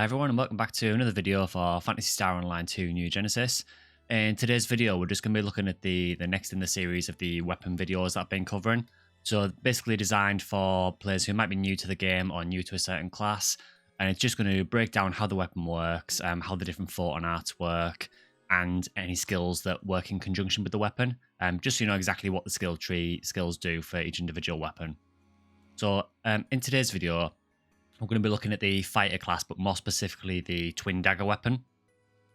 Hi everyone and welcome back to another video for Fantasy Star Online 2 New Genesis. In today's video we're just going to be looking at the next in the series of the weapon videos that I've been covering. So basically designed for players who might be new to the game or new to a certain class, and it's just going to break down how the weapon works, how the different Fortnite work, and any skills that work in conjunction with the weapon, just so you know exactly what the skill tree skills do for each individual weapon. So in today's video we're going to be looking at the fighter class, but more specifically the Twin Dagger weapon.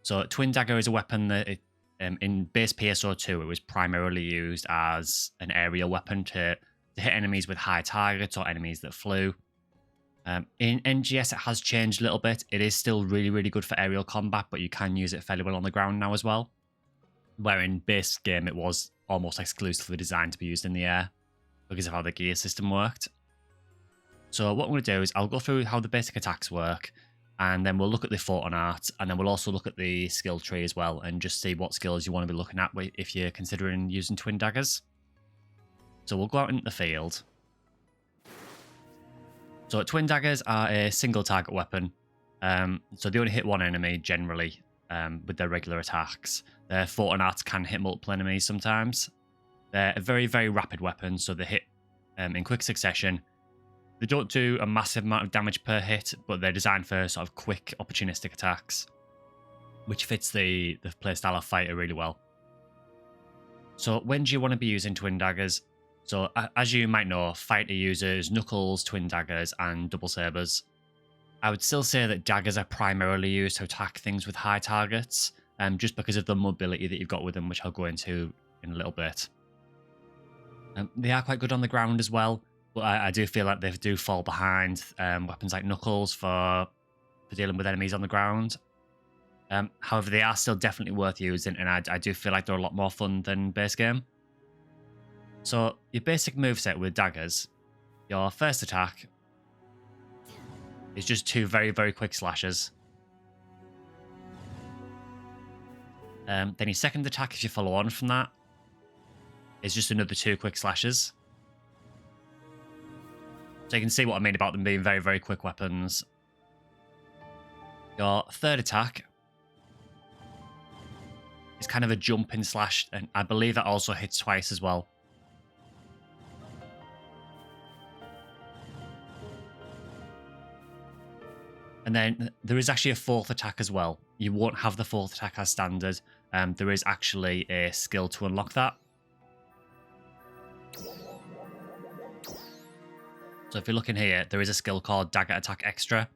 So Twin Dagger is a weapon that in base PSO2 it was primarily used as an aerial weapon to hit enemies with high targets or enemies that flew. In NGS it has changed a little bit. It is still really good for aerial combat, but you can use it fairly well on the ground now as well. Where in base game it was almost exclusively designed to be used in the air because of how the gear system worked. So what I'm going to do is I'll go through how the basic attacks work, and then we'll look at the Fortnite, and then we'll also look at the skill tree as well, and just see what skills you want to be looking at if you're considering using Twin Daggers. So we'll go out into the field. So Twin Daggers are a single target weapon. So they only hit one enemy generally with their regular attacks. Their Fortnite can hit multiple enemies sometimes. They're a very rapid weapon, so they hit in quick succession. They don't do a massive amount of damage per hit, but they're designed for sort of quick, opportunistic attacks, which fits the playstyle of fighter really well. So when do you want to be using Twin Daggers? So as you might know, fighter uses Knuckles, Twin Daggers, and Double Sabers. I would still say that Daggers are primarily used to attack things with high targets, just because of the mobility that you've got with them, which I'll go into in a little bit. They are quite good on the ground as well. But I do feel like they do fall behind weapons like Knuckles for dealing with enemies on the ground. However, they are still definitely worth using, and I do feel like they're a lot more fun than base game. So your basic moveset with Daggers, your first attack is just two very quick slashes. Then your second attack, if you follow on from that, is just another two quick slashes. So you can see what I mean about them being very quick weapons. Your third attack is kind of a jumping slash, and I believe that also hits twice as well. And then there is actually a fourth attack as well. You won't have the fourth attack as standard. There is actually a skill to unlock that. So if you're looking here, there is a skill called Dagger Attack Extra,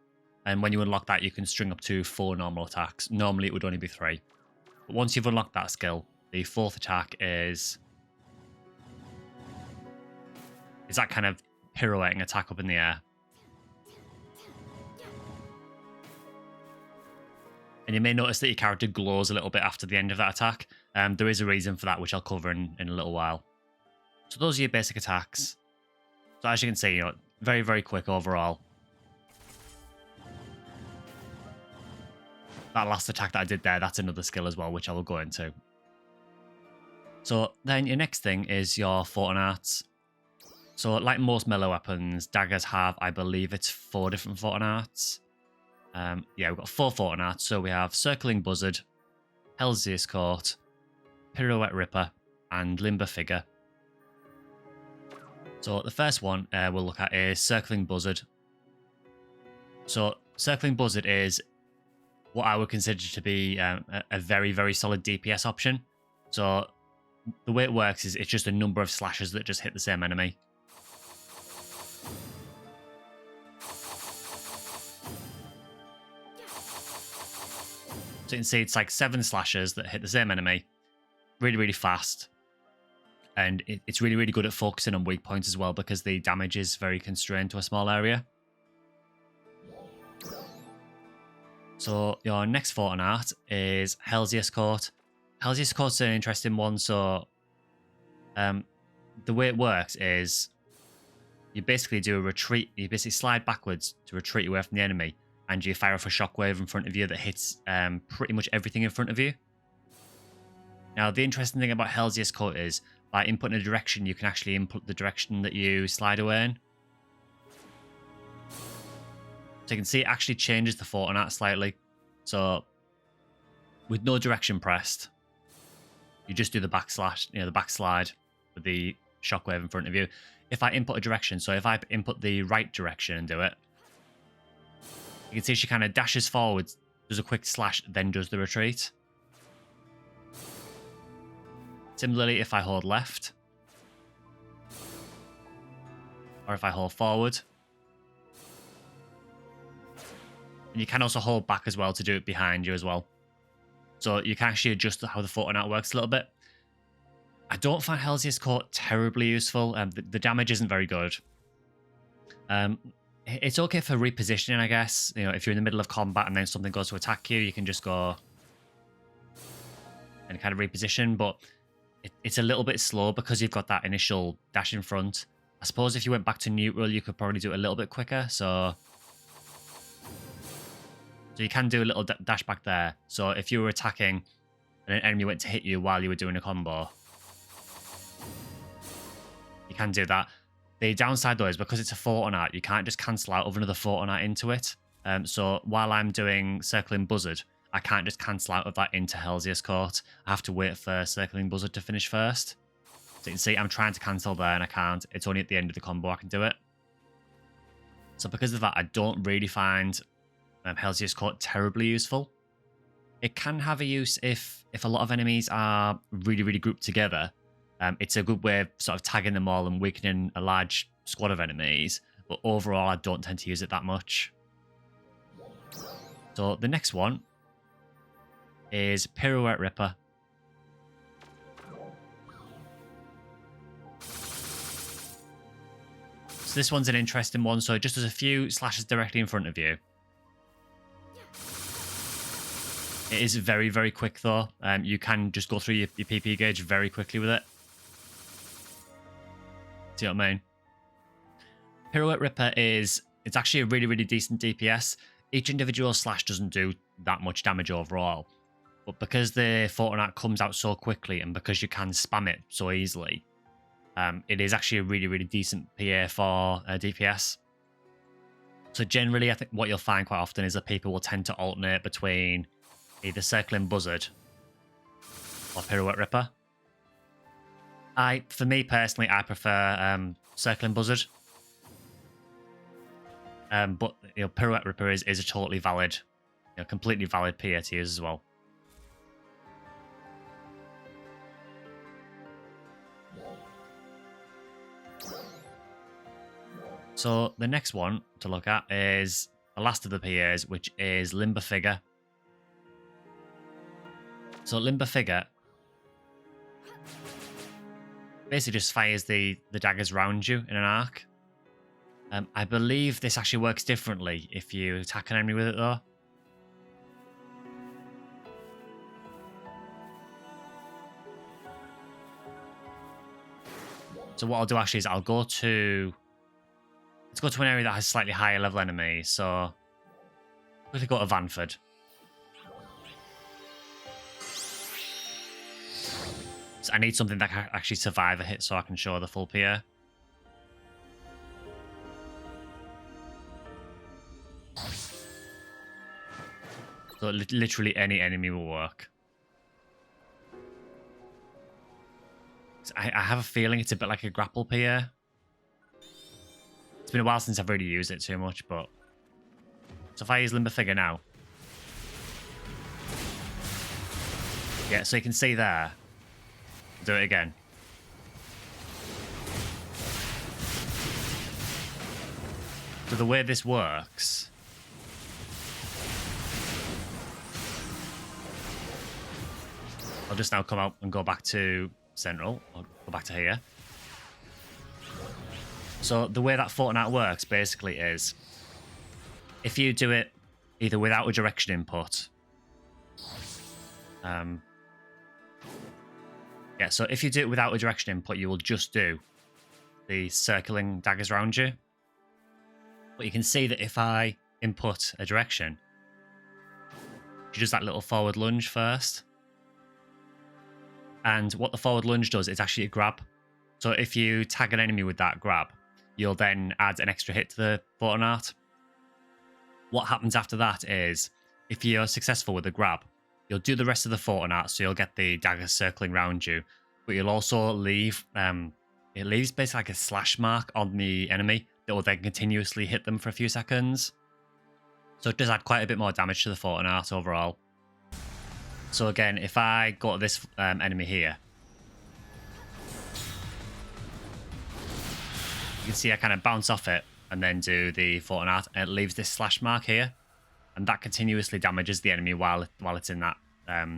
and when you unlock that, you can string up to 4 normal attacks. Normally, it would only be 3. But once you've unlocked that skill, the fourth attack is that kind of pirouetting attack up in the air. And you may notice that your character glows a little bit after the end of that attack. There is a reason for that, which I'll cover in a little while. So those are your basic attacks. So as you can see, you know, very quick overall. That last attack that I did there, that's another skill as well, which I will go into. So then your next thing is your Fortnites. So like most melee weapons, Daggers have, I believe it's 4 different Fortnites. Yeah, we've got 4 Fortnites. So we have Circling Buzzard, Hell's Escort, Pirouette Ripper, and Limber Figure. So the first one we'll look at is Circling Buzzard. So Circling Buzzard is what I would consider to be a very solid DPS option. So the way it works is it's just a number of slashes that just hit the same enemy. So you can see it's like 7 slashes that hit the same enemy really fast. And it's really good at focusing on weak points as well, because the damage is very constrained to a small area. So your next Fortnite is Hell's Escort. Hell's Escort's an interesting one. So the way it works is you basically do a retreat. You basically slide backwards to retreat away from the enemy, and you fire off a shockwave in front of you that hits pretty much everything in front of you. Now, the interesting thing about Hell's Escort is by inputting a direction, you can actually input the direction that you slide away in. So you can see it actually changes the Fortnite slightly. So with no direction pressed, you just do the backslash, the backslide with the shockwave in front of you. If I input a direction, so if I input the right direction and do it, you can see she kind of dashes forward, does a quick slash, then does the retreat. Similarly, if I hold left, or if I hold forward, and you can also hold back as well to do it behind you as well. So you can actually adjust how the Fortnite works a little bit. I don't find Helsia's Court terribly useful. The damage isn't very good. It's okay for repositioning, I guess. If you're in the middle of combat and then something goes to attack you, you can just go and kind of reposition. But it's a little bit slow because you've got that initial dash in front. I suppose if you went back to neutral, you could probably do it a little bit quicker. So you can do a little dash back there. So if you were attacking and an enemy went to hit you while you were doing a combo, you can do that. The downside though is because it's a Fortnite, you can't just cancel out of another Fortnite into it. So while I'm doing Circling Buzzard, I can't just cancel out of that into Helsia's Court. I have to wait for Circling Buzzard to finish first. So you can see I'm trying to cancel there and I can't. It's only at the end of the combo I can do it. So because of that, I don't really find Helsia's Court terribly useful. It can have a use if a lot of enemies are really, really grouped together. It's a good way of sort of tagging them all and weakening a large squad of enemies. But overall, I don't tend to use it that much. So the next one is Pirouette Ripper. So this one's an interesting one. So it just does a few slashes directly in front of you. It is very, very quick though. You can just go through your PP gauge very quickly with it. See what I mean? Pirouette Ripper it's actually a really, really decent DPS. Each individual slash doesn't do that much damage overall. But because the Fortnite comes out so quickly and because you can spam it so easily, it is actually a really, really decent PA for DPS. So generally, I think what you'll find quite often is that people will tend to alternate between either Circling Buzzard or Pirouette Ripper. For me personally, I prefer Circling Buzzard. But Pirouette Ripper is a totally valid, completely valid PA to use as well. So the next one to look at is the last of the PAs, which is Limber Figure. So Limber Figure basically just fires the daggers around you in an arc. I believe this actually works differently if you attack an enemy with it though. So what I'll do actually is let's go to an area that has slightly higher level enemies. So quickly go to Vanford. So I need something that can actually survive a hit so I can show the full PA. So literally any enemy will work. So I have a feeling it's a bit like a grapple PA. It's been a while since I've really used it too much, but... So if I use Limber Figure now... Yeah, so you can see there. Do it again. So the way this works... I'll just now come out and go back to Central. I'll go back to here. So the way that Fortnite works basically is if you do it either without a direction input. Yeah, so if you do it without a direction input, you will just do the circling daggers around you. But you can see that if I input a direction, she does that little forward lunge first. And what the forward lunge does is actually a grab. So if you tag an enemy with that grab, you'll then add an extra hit to the Fortnite. What happens after that is, if you're successful with the grab, you'll do the rest of the Fortnite, so you'll get the daggers circling around you, but you'll also leave, it leaves basically like a slash mark on the enemy that will then continuously hit them for a few seconds. So it does add quite a bit more damage to the Fortnite overall. So again, if I go to this enemy here, you can see I kind of bounce off it and then do the Fortnite, and it leaves this slash mark here, and that continuously damages the enemy while it's in that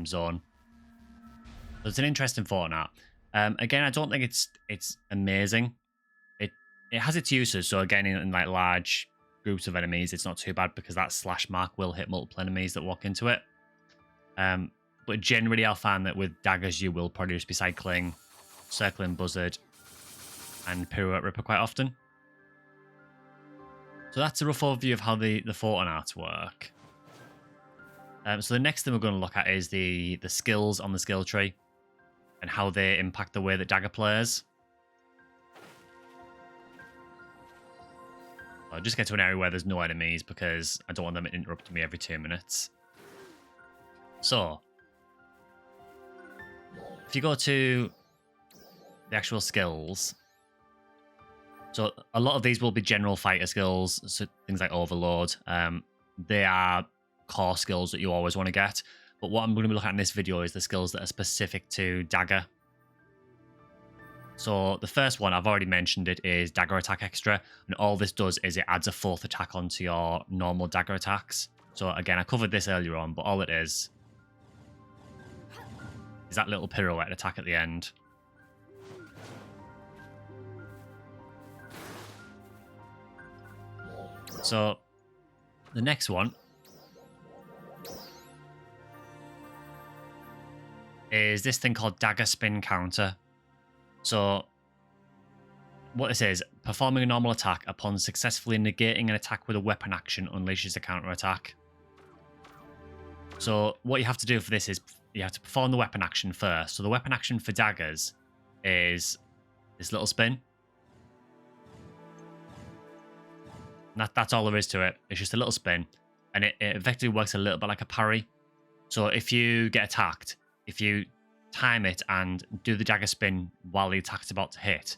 zone. So it's an interesting Fortnite. Again, I don't think it's amazing. It has its uses. So again, in like large groups of enemies, it's not too bad because that slash mark will hit multiple enemies that walk into it. But generally, I'll find that with daggers, you will probably just be cycling, circling Buzzard, and Pirouette Ripper quite often. So that's a rough overview of how the Fortnite work. So the next thing we're going to look at is the skills on the skill tree and how they impact the way that Dagger plays. I'll just get to an area where there's no enemies because I don't want them interrupting me every 2 minutes. So, if you go to the actual skills, so a lot of these will be general fighter skills, so things like Overload. They are core skills that you always want to get. But what I'm going to be looking at in this video is the skills that are specific to Dagger. So the first one, I've already mentioned it, is Dagger Attack Extra. And all this does is it adds a 4th attack onto your normal Dagger attacks. So again, I covered this earlier on, but all it is that little pirouette attack at the end. So the next one is this thing called Dagger Spin Counter. So what this is, performing a normal attack upon successfully negating an attack with a weapon action unleashes a counter attack. So what you have to do for this is you have to perform the weapon action first. So the weapon action for daggers is this little spin. And that's all there is to it. It's just a little spin. And it effectively works a little bit like a parry. So if you get attacked, if you time it and do the dagger spin while the attack's about to hit,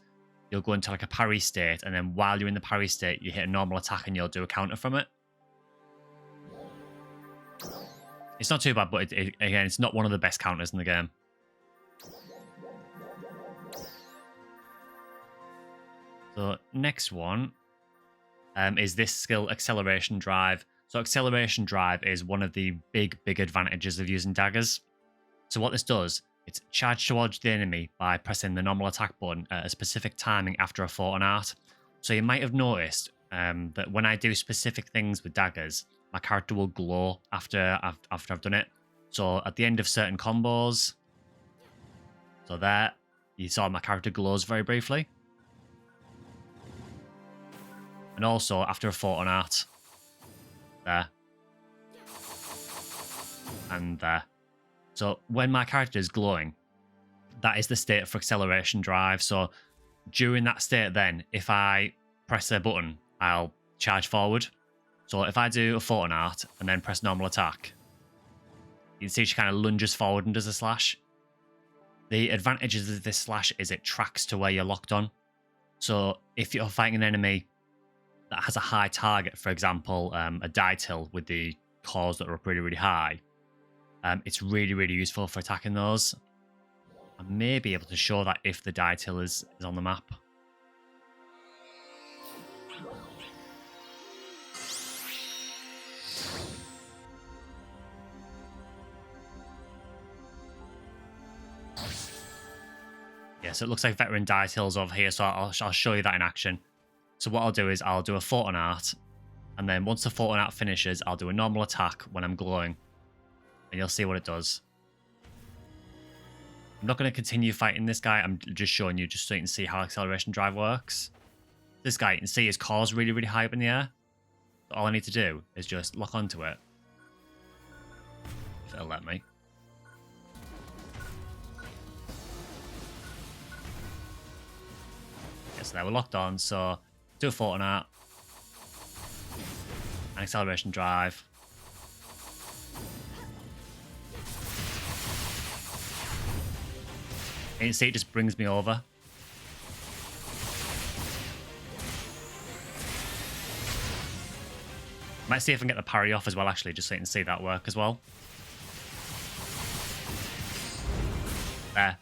you'll go into like a parry state. And then while you're in the parry state, you hit a normal attack and you'll do a counter from it. It's not too bad, but again, it's not one of the best counters in the game. So next one is this skill, Acceleration Drive. So Acceleration Drive is one of the big advantages of using daggers. So what this does, it's charge towards the enemy by pressing the normal attack button at a specific timing after a Fortnite. So you might have noticed that when I do specific things with daggers, my character will glow after I've done it. So at the end of certain combos, so there, you saw my character glows very briefly. And also after a Fortnite, there. And there. So when my character is glowing, that is the state for Acceleration Drive. So during that state then, if I press a button, I'll charge forward. So if I do a Fortnite and then press normal attack, you can see she kind of lunges forward and does a slash. The advantages of this slash is it tracks to where you're locked on. So if you're fighting an enemy that has a high target, for example, a die till with the cores that are up really high, it's really useful for attacking those. I may be able to show that if the die till is on the map. Yeah, so it looks like veteran die tills over here, so I'll show you that in action. So what I'll do is I'll do a Fortnite, and then once the Fortnite finishes, I'll do a normal attack when I'm glowing, and you'll see what it does. I'm not going to continue fighting this guy, I'm just showing you just so you can see how Acceleration Drive works. This guy, you can see his core's really high up in the air. So all I need to do is just lock onto it, if it'll let me. So there, we're locked on, so do a Fortnite. And acceleration drive. And you see, it just brings me over. Might see if I can get the parry off as well, actually, just so you can see that work as well. There.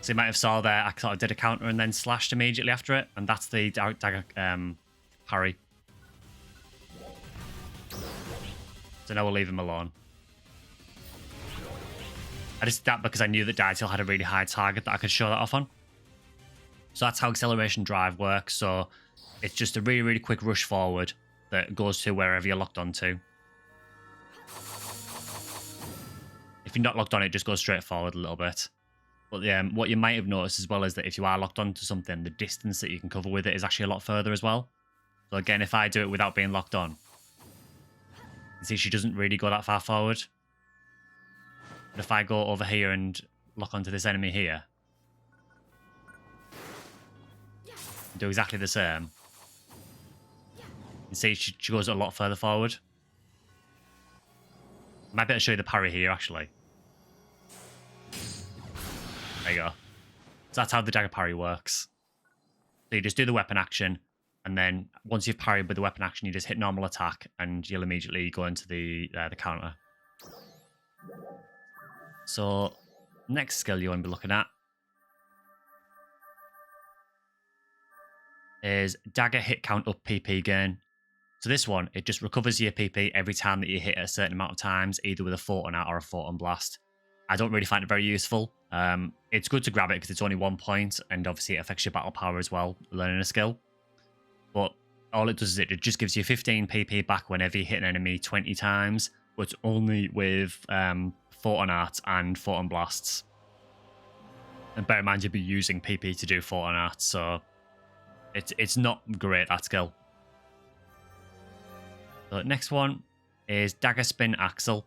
So you might have saw there, I sort of did a counter and then slashed immediately after it, and that's the dagger parry. So now we'll leave him alone. I just did that because I knew that Dietail had a really high target that I could show that off on. So that's how acceleration drive works. So it's just a really, really quick rush forward that goes to wherever you're locked onto. If you're not locked on, it just goes straight forward a little bit. But what you might have noticed as well is that if you are locked onto something, the distance that you can cover with it is actually a lot further as well. So again, if I do it without being locked on, you see she doesn't really go that far forward. But if I go over here and lock onto this enemy here, do exactly the same, you see she goes a lot further forward. I might be able to show you the parry here, actually. There you go. So that's how the dagger parry works. So you just do the weapon action, and then once you've parried with the weapon action, you just hit normal attack, and you'll immediately go into the counter. So next skill you want to be looking at is dagger hit count up PP gain. So this one, it just recovers your PP every time that you hit it a certain amount of times, either with a photon art or a photon blast. I don't really find it very useful. It's good to grab it because it's only 1 point, and obviously it affects your battle power as well, learning a skill. But all it does is it just gives you 15 PP back whenever you hit an enemy 20 times, but only with photon art and photon blasts. And bear in mind, you'll be using PP to do photon art, so it's not great, that skill. So next one is Dagger Spin Axle.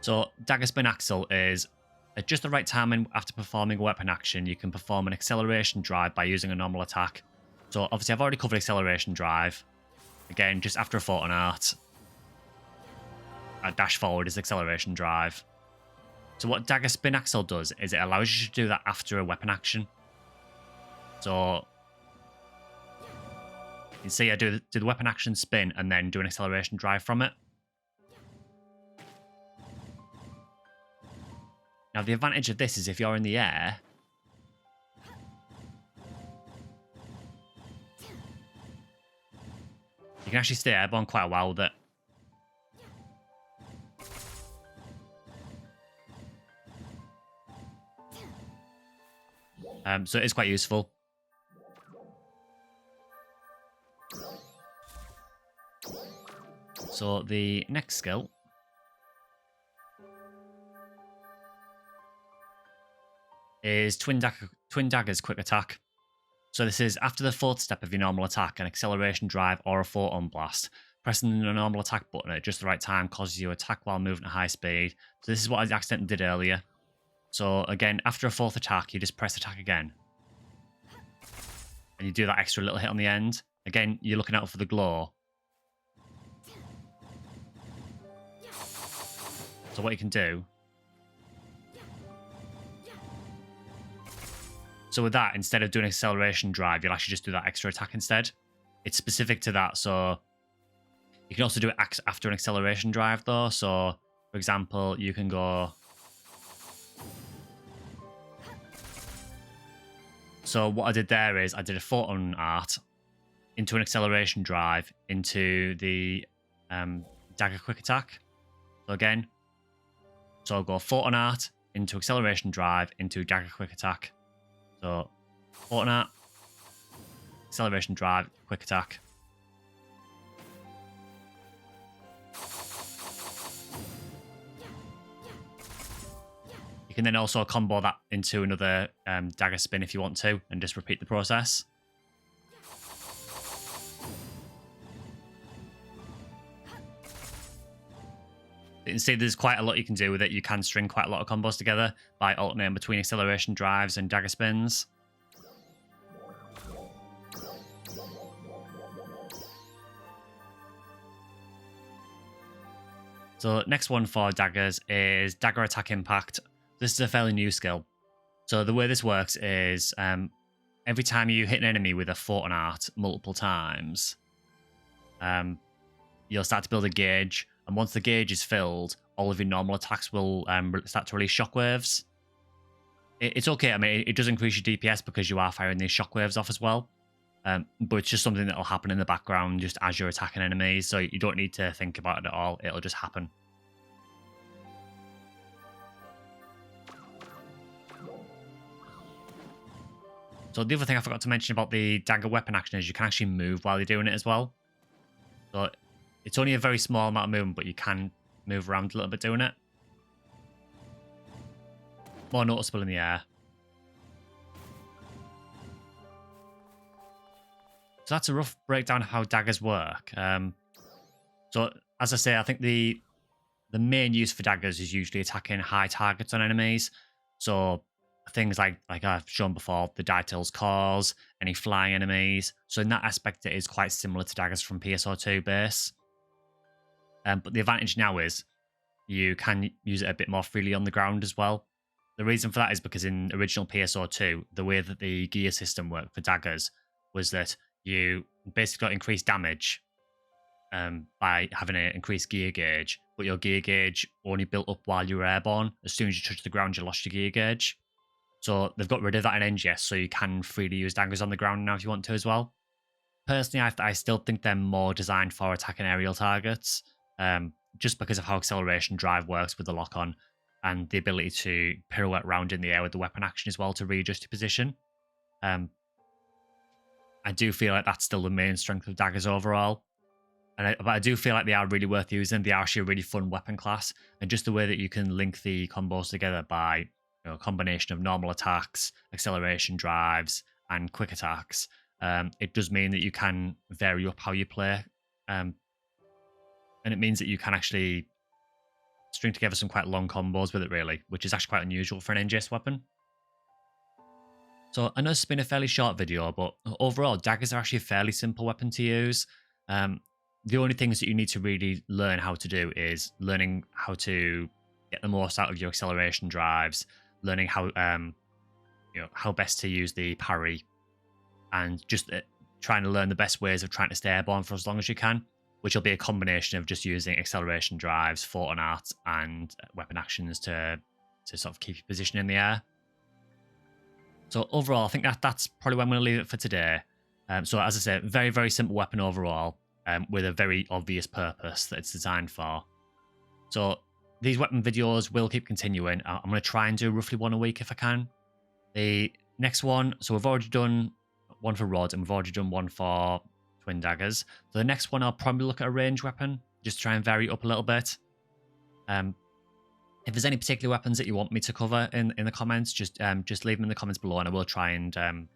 So Dagger Spin Axle is at just the right time after performing a weapon action, you can perform an acceleration drive by using a normal attack. So obviously I've already covered acceleration drive. Again, just after a photon art, a dash forward is acceleration drive. So what Dagger Spin Axle does is it allows you to do that after a weapon action. So you can see I do the weapon action spin and then do an acceleration drive from it. Now the advantage of this is if you're in the air, you can actually stay airborne quite a while with it. So it is quite useful. So the next skill is Twin Daggers Quick Attack. So this is after the fourth step of your normal attack, an acceleration drive or a photon blast. Pressing the normal attack button at just the right time causes you to attack while moving at high speed. So this is what I accidentally did earlier. So again, after a fourth attack, you just press attack again. And you do that extra little hit on the end. Again, you're looking out for the glow. So what you can do... So with that, instead of doing an acceleration drive, you'll actually just do that extra attack instead. It's specific to that, so... You can also do it after an acceleration drive, though. So, for example, you can go... So what I did there is I did a photon art into an acceleration drive into the dagger quick attack. So again, so I'll go photon art into acceleration drive into dagger quick attack. So photon art, acceleration drive, quick attack. You can then also combo that into another dagger spin if you want to, and just repeat the process. You can see there's quite a lot you can do with it. You can string quite a lot of combos together by alternating between acceleration drives and dagger spins. So next one for daggers is Dagger Attack Impact. This is a fairly new skill. So the way this works is every time you hit an enemy with a Fortnite multiple times, you'll start to build a gauge. And once the gauge is filled, all of your normal attacks will start to release shockwaves. It's okay. I mean, it does increase your DPS because you are firing these shockwaves off as well. But it's just something that will happen in the background just as you're attacking enemies. So you don't need to think about it at all. It'll just happen. So the other thing I forgot to mention about the dagger weapon action is you can actually move while you're doing it as well. So it's only a very small amount of movement, but you can move around a little bit doing it. More noticeable in the air. So that's a rough breakdown of how daggers work. So as I say, I think the main use for daggers is usually attacking high targets on enemies. So things like I've shown before, the Dytil's cores, any flying enemies. So in that aspect, it is quite similar to daggers from PSO2 base. But the advantage now is you can use it a bit more freely on the ground as well. The reason for that is because in original PSO2, the way that the gear system worked for daggers was that you basically got increased damage by having an increased gear gauge, but your gear gauge only built up while you were airborne. As soon as you touched the ground, you lost your gear gauge. So they've got rid of that in NGS, so you can freely use daggers on the ground now if you want to as well. Personally, I still think they're more designed for attacking aerial targets, just because of how acceleration drive works with the lock-on and the ability to pirouette around in the air with the weapon action as well to readjust your position. I do feel like that's still the main strength of daggers overall. But I do feel like they are really worth using. They are actually a really fun weapon class. And just the way that you can link the combos together by a combination of normal attacks, acceleration drives, and quick attacks, it does mean that you can vary up how you play. And it means that you can actually string together some quite long combos with it, really, which is actually quite unusual for an NGS weapon. So I know it's been a fairly short video, but overall, daggers are actually a fairly simple weapon to use. The only things that you need to really learn how to do is learning how to get the most out of your acceleration drives, learning how how best to use the parry, and just trying to learn the best ways of trying to stay airborne for as long as you can, which will be a combination of just using acceleration drives, Fortnite, and weapon actions to sort of keep your position in the air. So overall, I think that's probably where I'm going to leave it for today. So as I said, very, very simple weapon overall, with a very obvious purpose that it's designed for. So these weapon videos will keep continuing. I'm going to try and do roughly one a week if I can. The next one, so we've already done one for Rod and we've already done one for Twin Daggers. So the next one, I'll probably look at a range weapon, just try and vary it up a little bit. If there's any particular weapons that you want me to cover in the comments, just leave them in the comments below and I will try and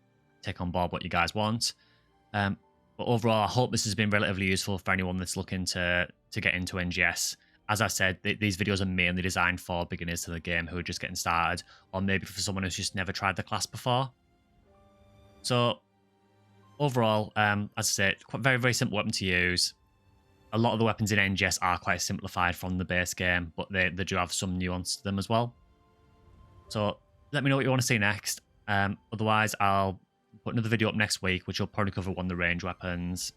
take on board what you guys want. But overall, I hope this has been relatively useful for anyone that's looking to get into NGS. As I said, these videos are mainly designed for beginners to the game who are just getting started, or maybe for someone who's just never tried the class before. So overall, as I said, very, very simple weapon to use. A lot of the weapons in NGS are quite simplified from the base game, but they do have some nuance to them as well. So let me know what you want to see next. Otherwise, I'll put another video up next week, which will probably cover one of the range weapons.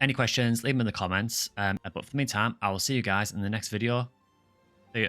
Any questions, leave them in the comments. But for the meantime, I will see you guys in the next video. See ya.